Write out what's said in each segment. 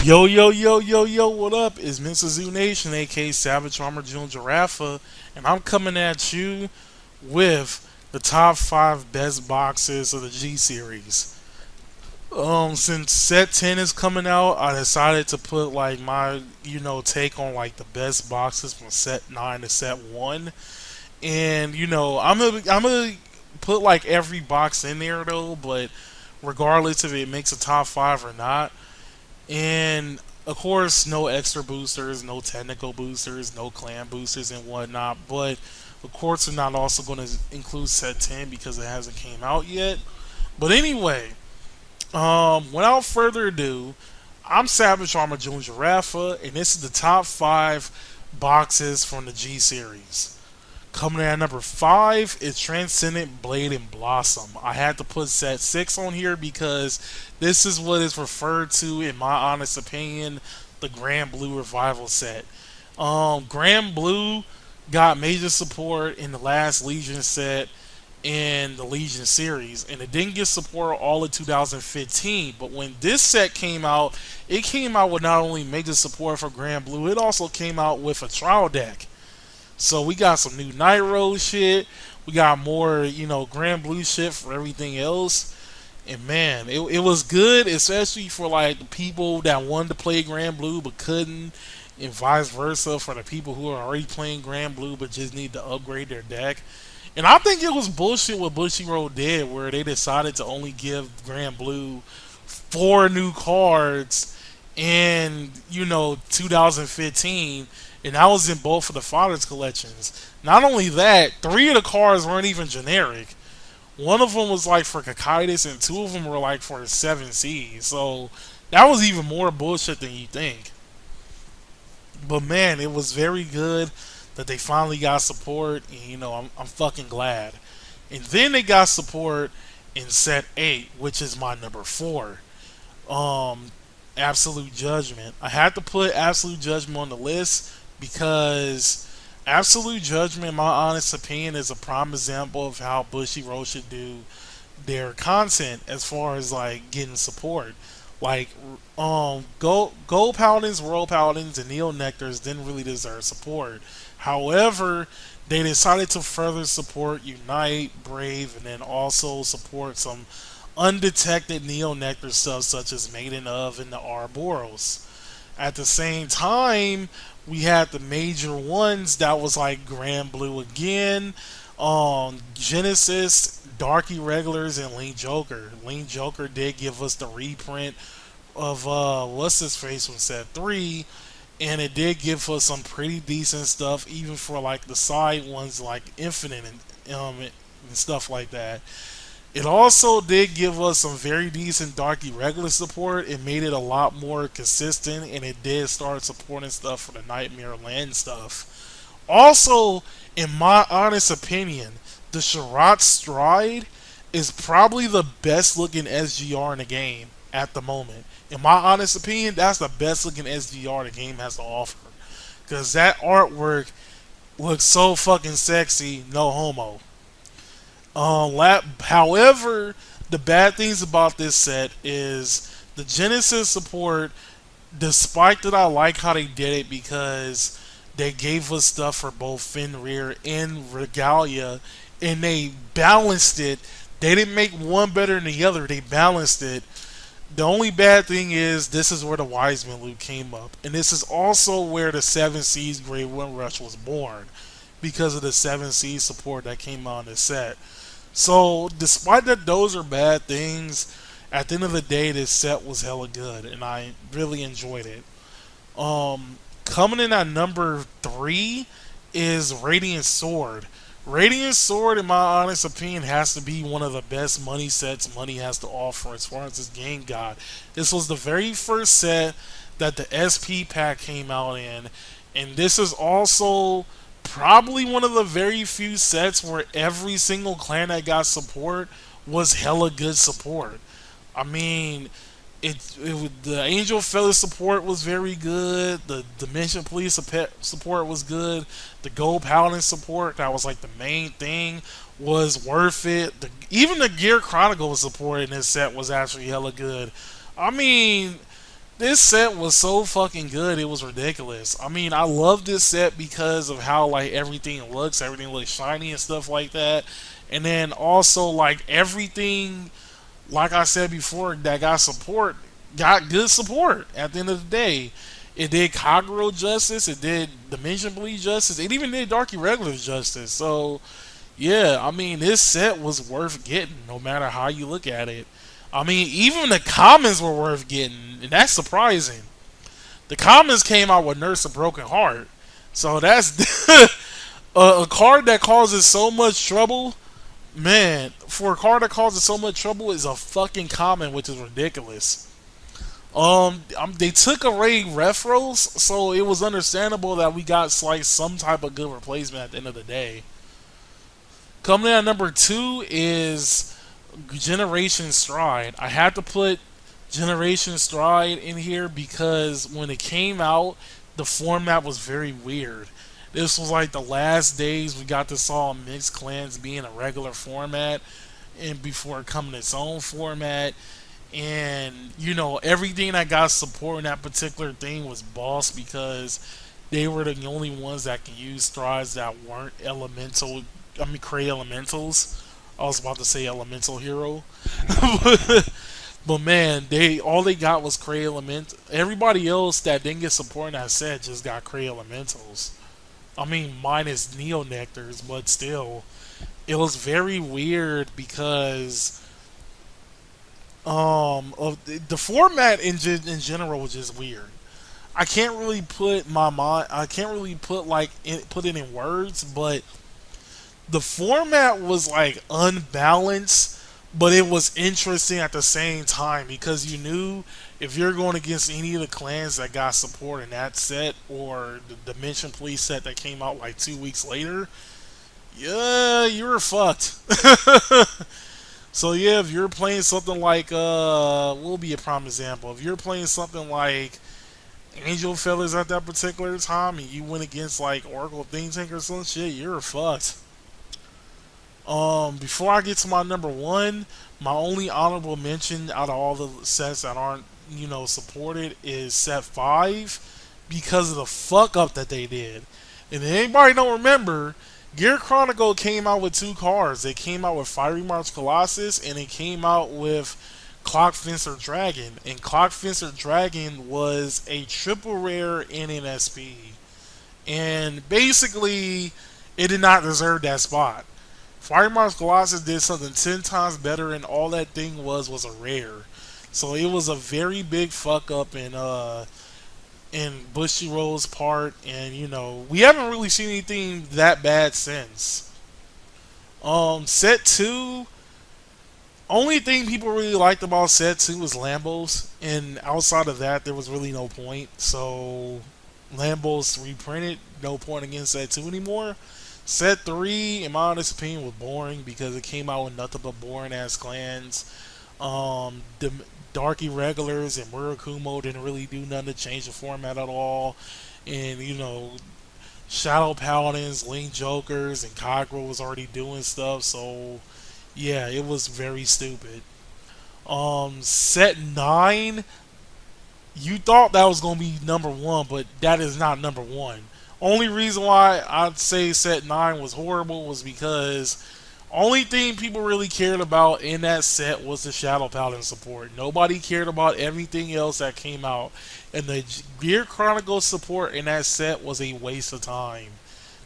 Yo, yo, yo, yo, yo, what up? It's Mr. Zoo Nation, aka Savage Armor June Giraffe, and I'm coming at you with the top 5 best boxes of the G Series. Since set 10 is coming out, I decided to put like my, take on like the best boxes from set 9 to set 1. And, I'm gonna put like every box in there though, but regardless if it makes a top 5 or not, and of course, no extra boosters, no technical boosters, no clan boosters and whatnot. But of course, we're not also going to include set 10 because it hasn't came out yet. But anyway, without further ado, I'm Savage Armor June Giraffe, and this is the top 5 boxes from the G series. Coming in at number 5 is Transcendent Blade and Blossom. I had to put set 6 on here because this is what is referred to, in my honest opinion, the Grand Blue Revival set. Grand Blue got major support in the last Legion set in the Legion series, and it didn't get support all of 2015. But when this set came out, it came out with not only major support for Grand Blue, it also came out with a trial deck. So we got some new Nitro shit. We got more, Grand Blue shit for everything else. And man, it was good, especially for like the people that wanted to play Grand Blue but couldn't, and vice versa for the people who are already playing Grand Blue but just need to upgrade their deck. And I think it was bullshit what Bushiroad did, where they decided to only give Grand Blue 4 new cards in 2015, and that was in both of the Fathers collections. Not only that, 3 of the cards weren't even generic. One of them was like for Cocytus, and 2 of them were like for 7C. So that was even more bullshit than you think. But man, it was very good that they finally got support, and I'm fucking glad. And then they got support in set 8, which is my number 4. Um, Absolute Judgment. I had to put Absolute Judgment on the list because Absolute Judgment, in my honest opinion, is a prime example of how Bushiroad should do their content as far as like getting support. Like, Gold Paladins, World Paladins, and Neo Nectars didn't really deserve support. However, they decided to further support Unite, Brave, and then also support some undetected Neo Nectar stuff such as Maiden of and the Arboros. At the same time, we had the major ones that was like Grand Blue again, Genesis, Dark Irregulars, and Link Joker. Link Joker did give us the reprint of what's his face from set 3, and it did give us some pretty decent stuff even for like the side ones like Infinite and stuff like that. It also did give us some very decent Dark Irregular support. It made it a lot more consistent, and it did start supporting stuff for the Nightmare Land stuff. Also, in my honest opinion, the Sherrod Stride is probably the best looking SGR in the game at the moment. In my honest opinion, that's the best looking SGR the game has to offer. Because that artwork looks so fucking sexy, no homo. However, the bad things about this set is the Genesis support. Despite that, I like how they did it because they gave us stuff for both Fenrir and Regalia, and they balanced it. They didn't make one better than the other. They balanced it. The only bad thing is this is where the Wiseman loot came up, and this is also where the Seven Seas Great Wind Rush was born because of the Seven Seas support that came out in the set. So, despite that those are bad things, at the end of the day, this set was hella good, and I really enjoyed it. Coming in at number 3 is Radiant Sword. Radiant Sword, in my honest opinion, has to be one of the best money sets money has to offer as far as this game got. This was the very first set that the SP pack came out in, and this is also probably one of the very few sets where every single clan that got support was hella good support. I mean, the Angel Feather support was very good. The Dimension Police support was good. The Gold Paladin support, that was like the main thing, was worth it. Even the Gear Chronicle support in this set was actually hella good. I mean, This set was so fucking good, it was ridiculous. I mean, I love this set because of how like everything looks shiny and stuff like that. And then also like everything, like I said before, that got good support at the end of the day. It did Kagero justice, it did Dimension Bleed justice, it even did Darky Regulars justice. So yeah, I mean, this set was worth getting, no matter how you look at it. I mean, even the commons were worth getting, and that's surprising. The commons came out with Nurse a Broken Heart, so that's a card that causes so much trouble. Man, for a card that causes so much trouble is a fucking common, which is ridiculous. They took away Refros, so it was understandable that we got like some type of good replacement at the end of the day. Coming in at number two is Generation Stride. I had to put Generation Stride in here because when it came out, the format was very weird. This was like the last days we got to saw mixed clans being a regular format and before it coming its own format. And you know, everything that got support in that particular thing was boss because they were the only ones that can use strides that weren't elemental. I mean, Cray elementals. I was about to say elemental hero, but man, they all they got was Cray element. Everybody else that didn't get support in that set just got Cray elementals. I mean, minus Neo Nectars, but still, it was very weird because of the format in general was just weird. I can't really put my mind. I can't really put put it in words, but the format was like unbalanced, but it was interesting at the same time because you knew if you're going against any of the clans that got support in that set or the Dimension Police set that came out like 2 weeks later, yeah, you were fucked. So yeah, if you're playing something like will be a prime example. If you're playing something like Angel Feathers at that particular time and you went against like Oracle Thing Tank or some shit, you're fucked. Before I get to my number one, my only honorable mention out of all the sets that aren't, supported is set five because of the fuck up that they did. And if anybody don't remember, Gear Chronicle came out with two cards. They came out with Fiery March Colossus and it came out with Clock Fencer Dragon. And Clock Fencer Dragon was a triple rare in an SP. And basically, it did not deserve that spot. Fire Mars Colossus did something 10 times better, and all that thing was a rare. So it was a very big fuck up in Bushiroad's part, and we haven't really seen anything that bad since. Set two, only thing people really liked about set two was Lambos, and outside of that, there was really no point. So Lambos reprinted, no point against set two anymore. Set 3, in my honest opinion, was boring because it came out with nothing but boring ass clans. The Darky Regulars and Murakumo didn't really do nothing to change the format at all. And, Shadow Paladins, Link Jokers, and Kagero was already doing stuff. So, yeah, it was very stupid. Set 9, you thought that was going to be number one, but that is not number one. Only reason why I'd say set 9 was horrible was because only thing people really cared about in that set was the Shadow Paladin support. Nobody cared about everything else that came out. And the Gear Chronicle support in that set was a waste of time.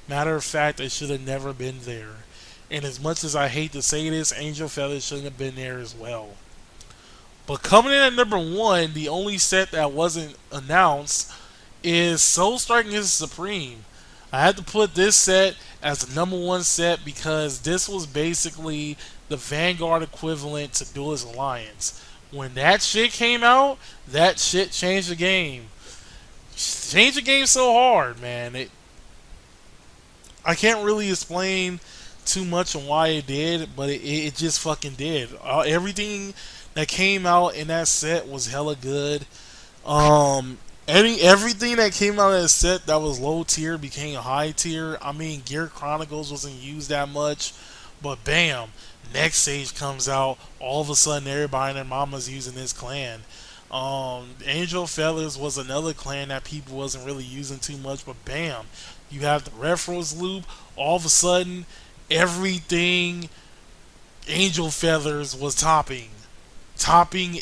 Matter of fact, it should have never been there. And as much as I hate to say this, Angel Feathers shouldn't have been there as well. But coming in at number one, the only set that wasn't announced is Soul Striking is Supreme. I had to put this set as the number one set because this was basically the Vanguard equivalent to Duelist Alliance. When that shit came out, that shit changed the game. Changed the game so hard, man. I can't really explain too much on why it did, but it just fucking did. Everything that came out in that set was hella good. Everything that came out of that set that was low tier became high tier. I mean, Gear Chronicles wasn't used that much, but bam, next stage comes out. All of a sudden, everybody and their mama's using this clan. Angel Feathers was another clan that people wasn't really using too much, but bam, you have the Reference Loop. All of a sudden, everything Angel Feathers was topping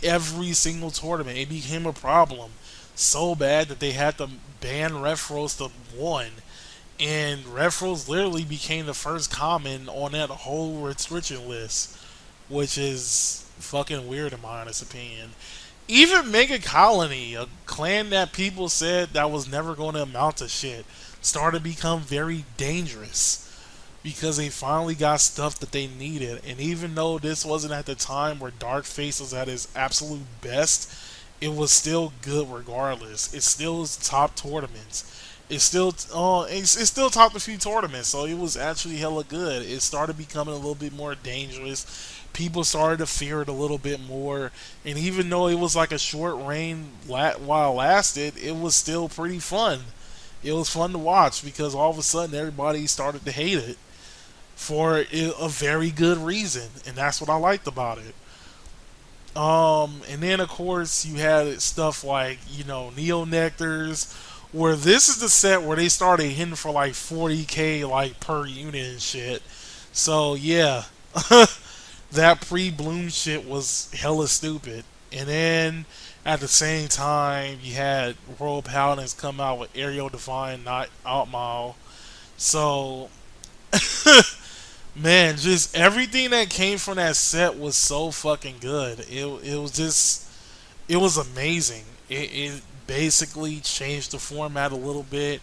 every single tournament. It became a problem so bad that they had to ban Refros to one, and Refros literally became the first common on that whole restriction list, which is fucking weird in my honest opinion. Even Mega Colony, a clan that people said that was never going to amount to shit, started to become very dangerous because they finally got stuff that they needed. And even though this wasn't at the time where Darkface was at his absolute best, it was still good regardless. It still was top tournaments. It still topped a few tournaments, so it was actually hella good. It started becoming a little bit more dangerous. People started to fear it a little bit more, and even though it was like a short reign while it lasted, it was still pretty fun. It was fun to watch because all of a sudden everybody started to hate it for a very good reason, and that's what I liked about it. And then of course you had stuff like Neo Nectars, where this is the set where they started hitting for like 40k like per unit and shit. So yeah, that pre-bloom shit was hella stupid. And then at the same time, you had World Paladins come out with Aerial Divine, not Outmile. So man, just everything that came from that set was so fucking good. It was just it was amazing. It basically changed the format a little bit.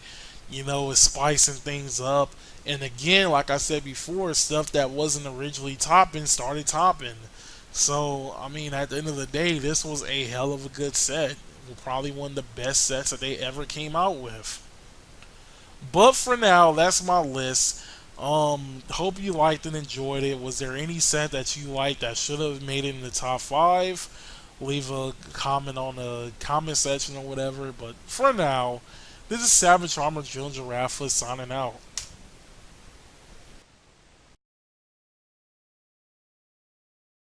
It's spicing things up. And again, like I said before, stuff that wasn't originally topping started topping. So, I mean, at the end of the day, this was a hell of a good set. Probably one of the best sets that they ever came out with. But for now, that's my list. Hope you liked and enjoyed it. Was there any set that you liked that should have made it in the top five? Leave a comment on the comment section or whatever. But for now, this is Savage Armor Drill Giraffe signing out.